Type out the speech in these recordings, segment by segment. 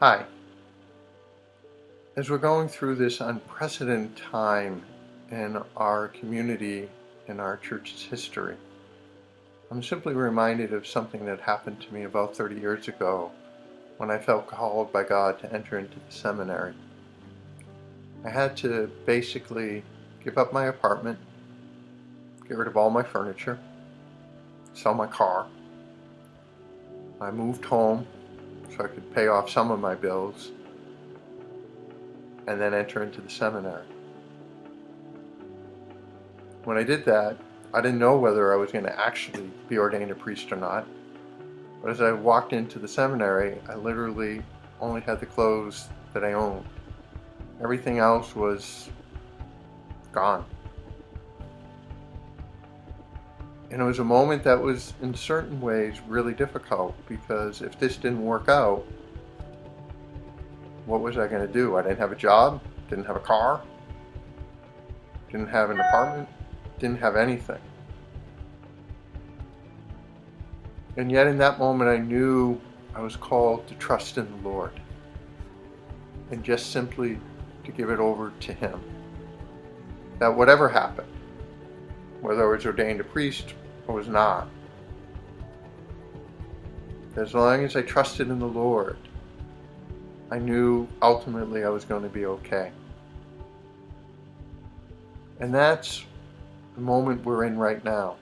Hi. As we're going through this unprecedented time in our community, in our church's history, I'm simply reminded of something that happened to me about 30 years ago when I felt called by God to enter into the seminary. I had to basically give up my apartment, get rid of all my furniture, sell my car. I moved home so I could pay off some of my bills and then enter into the seminary. When I did that, I didn't know whether I was going to actually be ordained a priest or not. But as I walked into the seminary, I literally only had the clothes that I owned. Everything else was gone. And it was a moment that was, in certain ways, really difficult, because if this didn't work out, what was I going to do? I didn't have a job, didn't have a car, didn't have an apartment, didn't have anything. And yet in that moment I knew I was called to trust in the Lord and just simply to give it over to Him. That whatever happened, whether I was ordained a priest or was not, as long as I trusted in the Lord, I knew ultimately I was going to be okay. And that's the moment we're in right now.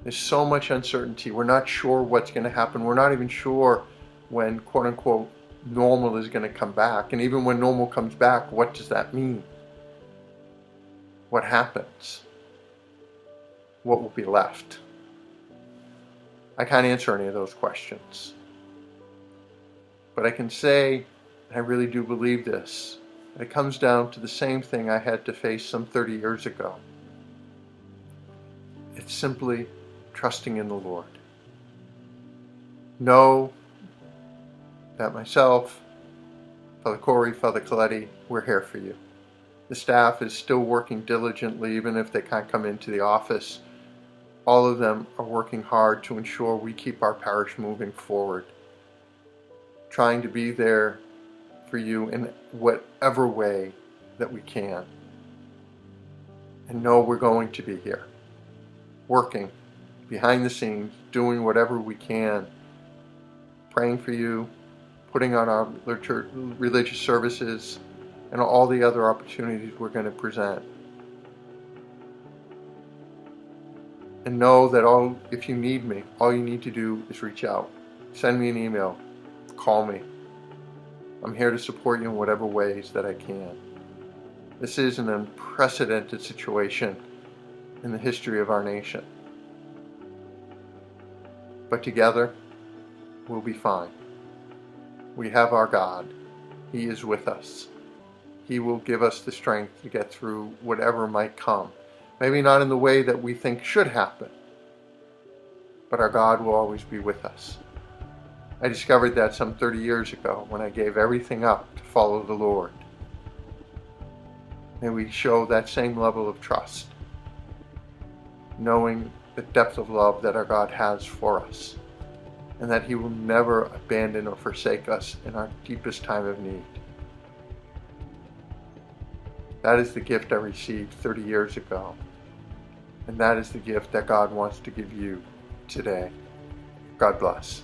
There's so much uncertainty. We're not sure what's going to happen. We're not even sure when, quote unquote, normal is going to come back. And even when normal comes back, what does that mean? What happens? What will be left? I can't answer any of those questions. But I can say, and I really do believe this, that it comes down to the same thing I had to face some 30 years ago. It's simply trusting in the Lord. Know that myself, Father Corey, Father Coletti, we're here for you. The staff is still working diligently, even if they can't come into the office. All of them are working hard to ensure we keep our parish moving forward, trying to be there for you in whatever way that we can. And know we're going to be here, working behind the scenes, doing whatever we can, praying for you, putting on our religious services, and all the other opportunities we're going to present. And know that if you need me, all you need to do is reach out. Send me an email. Call me. I'm here to support you in whatever ways that I can. This is an unprecedented situation in the history of our nation. But together, we'll be fine. We have our God. He is with us. He will give us the strength to get through whatever might come. Maybe not in the way that we think should happen, but our God will always be with us. I discovered that some 30 years ago when I gave everything up to follow the Lord. May we show that same level of trust, knowing the depth of love that our God has for us, and that He will never abandon or forsake us in our deepest time of need. That is the gift I received 30 years ago, and that is the gift that God wants to give you today. God bless.